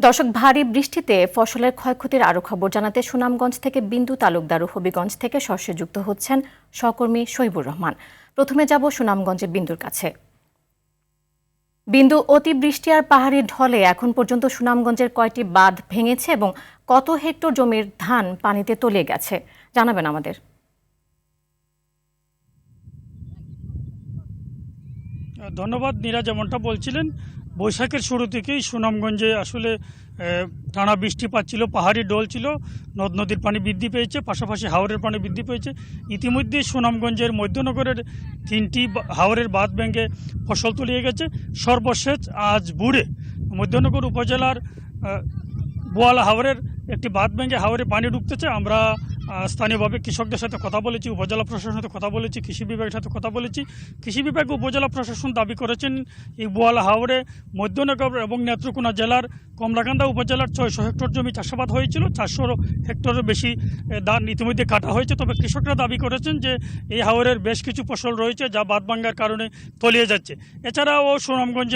দর্শক, ভারী বৃষ্টিতে ফসলের ক্ষয়ক্ষতির আরও খবর জানাতে সুনামগঞ্জ থেকে বিন্দু তালুকদার ও হবিগঞ্জ থেকে সরাসরি যুক্ত হচ্ছেন সহকর্মী শহীবুর রহমান। প্রথমে যাব সুনামগঞ্জের বিন্দুর কাছে। বিন্দু, অতিবৃষ্টি আর পাহাড়ি ঢলে এখন পর্যন্ত সুনামগঞ্জের কয়টি বাঁধ ভেঙেছে এবং কত হেক্টর জমির ধান পানিতে তলিয়ে গেছে জানাবেন আমাদের। ধন্যবাদ নীরা। যেমনটা বলছিলেন, বৈশাখের শুরু থেকেই সুনামগঞ্জে আসলে টানা বৃষ্টিপাত ছিল, পাহাড়ি ডোল ছিল, নদ নদীর পানি বৃদ্ধি পেয়েছে, পাশাপাশি হাওরের পানি বৃদ্ধি পেয়েছে। ইতিমধ্যে সুনামগঞ্জের মধ্যনগরের 3টি হাওরের বাঁধ ভেঙে ফসল তলিয়ে গেছে। সর্বশেষ আজ ভোরে মধ্যনগর উপজেলার বোয়ালা হাওরের একটি বাঁধ ভেঙে হাওরে পানি ঢুকতেছে। আমরা স্থানীয়ভাবে কৃষকদের সাথে কথা বলেছি, উপজেলা প্রশাসনের সাথে কথা বলেছি, কৃষি বিভাগের সাথে কথা বলেছি। কৃষি বিভাগ উপজেলা প্রশাসন দাবি করেছেন এই বোয়ালা হাওরে মধ্যনগর এবং নেত্রকোনা জেলার কমলাকান্দা উপজেলার 600 হেক্টর জমি চাষাবাদ হয়েছিল। 400 হেক্টরের বেশি ধান ইতিমধ্যে কাটা হয়েছে। তবে কৃষকরা দাবি করেছেন যে এই হাওরের বেশ কিছু ফসল রয়েছে যা বাঁধ ভাঙ্গার কারণে তলিয়ে যাচ্ছে। এছাড়াও সুনামগঞ্জ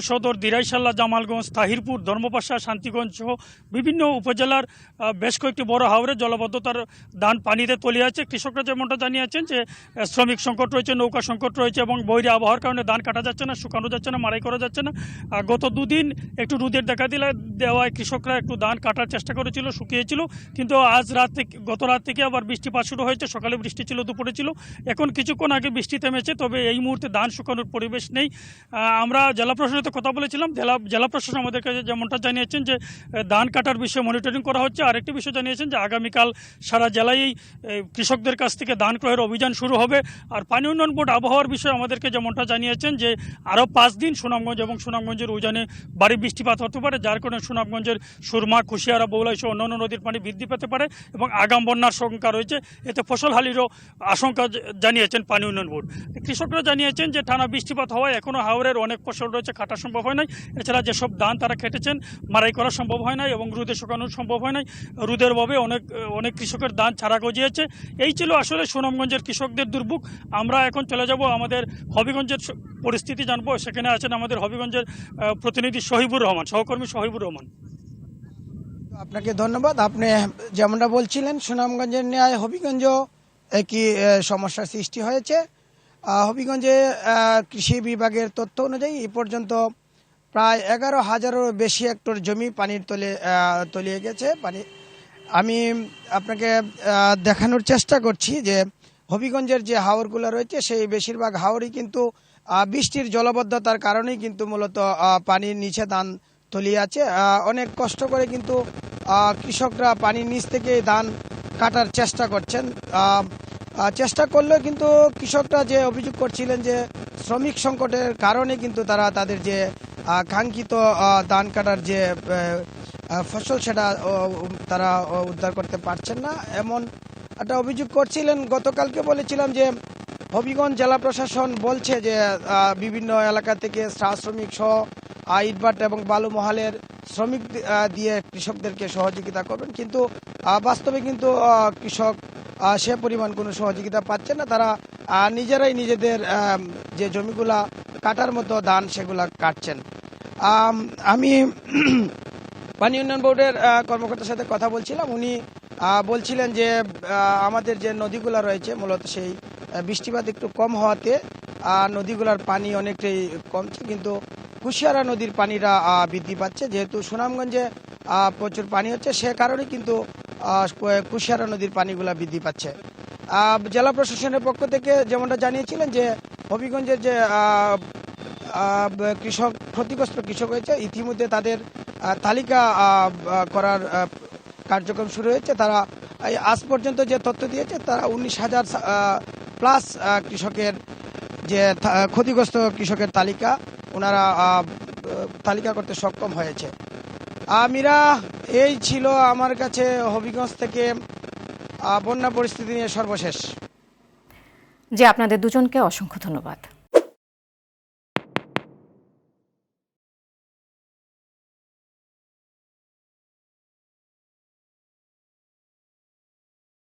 সদর, দিরাইশাল্লা, জামালগঞ্জ, তাহিরপুর, ধর্মপাশা, শান্তিগঞ্জ সহ বিভিন্ন উপজেলার বেশ কয়েকটি বড় হাওরে জলাবদ্ধতার ধান পানিতে তলিয়ে আছে। কৃষকরা যেমনটা জানিয়েছেন যে শ্রমিক সংকট রয়েছে, নৌকা সংকট রয়েছে এবং বৈরী আবহাওয়ার কারণে ধান কাটা যাচ্ছে না, শুকানো যাচ্ছে না, মাড়াই করা যাচ্ছে না। গত দুদিন একটু রোদের দেখা দেওয়ায় কৃষকরা একটু ধান কাটার চেষ্টা করেছিল, শুকিয়েছিল। কিন্তু গত রাত থেকে আবার বৃষ্টিপাত শুরু হয়েছে। সকালে বৃষ্টি ছিল, দুপুরে ছিল, এখন কিছুক্ষণ আগে বৃষ্টি থেমেছে। তবে এই মুহূর্তে ধান শুকানোর পরিবেশ নেই। আমরা জেলা প্রশাসনের সাথে কথা বলেছিলাম। জেলা প্রশাসন আমাদেরকে যেমনটা জানিয়েছেন যে ধান কাটার বিষয়ে মনিটরিং করা হচ্ছে। আরেকটি বিষয় জানিয়েছেন যে আগামীকাল সারা জেলায় কৃষকদের কাছ থেকে ধান ক্রয়ের অভিযান শুরু হবে। আর পানি উন্নয়ন বোর্ড আবহাওয়ার বিষয়ে আমাদেরকে যেমনটা জানিয়েছেন যে আরও 5 দিন সুনামগঞ্জ এবং সুনামগঞ্জের উজানে ভারী বৃষ্টিপাত হতে পারে, যার কারণে সুনামগঞ্জের সুরমা, কুশিয়ারা, বৌলাই সহ অন্যান্য নদীর পানি বৃদ্ধি পেতে পারে এবং আগাম বন্যার শঙ্কা রয়েছে। এতে ফসল হানিরও আশঙ্কা জানিয়েছেন পানি উন্নয়ন বোর্ড। কৃষকরা জানিয়েছেন যে টানা বৃষ্টিপাত হওয়ায় এখনও হাওরের অনেক ফসল রয়েছে, কাটা সম্ভব হয় নাই। এছাড়া যেসব ধান তারা কেটেছেন মাড়াই করা সম্ভব হয় নাই এবং রোদে শুকানো সম্ভব হয় নাই। রোদের অভাবে অনেক কৃষকের ধান ছাড়া গজিয়েছে। এই ছিল আসলে সুনামগঞ্জের কৃষকদের দুর্ভোগ। আমরা এখন চলে যাব আমাদের হবিগঞ্জের পরিস্থিতি জানবো। সেখানে আছেন আমাদের হবিগঞ্জের প্রতিনিধি শহীবুর রহমান, সহকর্মী শহীবুর রহমান। আপনাকে ধন্যবাদ। আপনি যেমনটা বলছিলেন, সুনামগঞ্জের ন্যায় হবিগঞ্জ একই সমস্যার সৃষ্টি হয়েছে। হবিগঞ্জে কৃষি বিভাগের তথ্য অনুযায়ী এই পর্যন্ত প্রায় 11,000-এরও বেশি হেক্টর জমি পানির তলিয়ে গেছে। আমি আপনাকে দেখানোর চেষ্টা করছি যে হবিগঞ্জের যে হাওরগুলো রয়েছে সেই বেশিরভাগ হাওরই কিন্তু বৃষ্টির জলবদ্ধতার কারণেই কিন্তু মূলত পানির নিচে ধান তলিয়ে আছে। অনেক কষ্ট করে কিন্তু কৃষকরা পানির নিচ থেকে ধান কাটার চেষ্টা করছেন। চেষ্টা করলেও কিন্তু কৃষকরা যে অভিযোগ করছিলেন যে শ্রমিক সংকটের কারণে কিন্তু তারা তাদের যে কাঙ্ক্ষিত ধান কাটার যে ফসল সেটা তারা উদ্ধার করতে পারছেন না, এমন একটা অভিযোগ করছিলেন। গতকালকে বলেছিলাম যে হবিগঞ্জ জেলা প্রশাসন বলছে যে বিভিন্ন এলাকা থেকে শ্রমিক সহ ইটভাটা এবং বালু মহালের শ্রমিক দিয়ে কৃষকদেরকে সহযোগিতা করবেন, কিন্তু বাস্তবে কিন্তু কৃষক সে পরিমাণ কোনো সহযোগিতা পাচ্ছেন না। তারা নিজেরাই নিজেদের যে জমিগুলা কাটার মতো ধান সেগুলা কাটছেন। আমি পানি উন্নয়ন বোর্ডের কর্মকর্তার সাথে কথা বলছিলাম। উনি বলছিলেন যে আমাদের যে নদীগুলো রয়েছে মূলত সেই বৃষ্টিপাত একটু কম হওয়াতে নদীগুলোর পানি অনেকটাই কমছে, কিন্তু কুশিয়ারা নদীর পানিটা বৃদ্ধি পাচ্ছে। যেহেতু সুনামগঞ্জে প্রচুর পানি হচ্ছে সে কারণে কিন্তু কুশিয়ারা নদীর পানিগুলা বৃদ্ধি পাচ্ছে। জেলা প্রশাসনের পক্ষ থেকে যেমনটা জানিয়েছিলেন যে হবিগঞ্জের যে ক্ষতিগ্রস্ত কৃষক হয়েছে ইতিমধ্যে তাদের তালিকা করার কার্যক্রম শুরু হয়েছে। তারা আজ পর্যন্ত যে তথ্য দিয়েছে তারা 19,000 প্লাস কৃষকের যে ক্ষতিগ্রস্ত কৃষকের তালিকা ওনারা তালিকা করতে সক্ষম হয়েছে। আমিরা এই ছিল আমার কাছে হবিগঞ্জ থেকে বন্যা পরিস্থিতি নিয়ে সর্বশেষ। যে আপনাদের দুজনকে অসংখ্য ধন্যবাদ।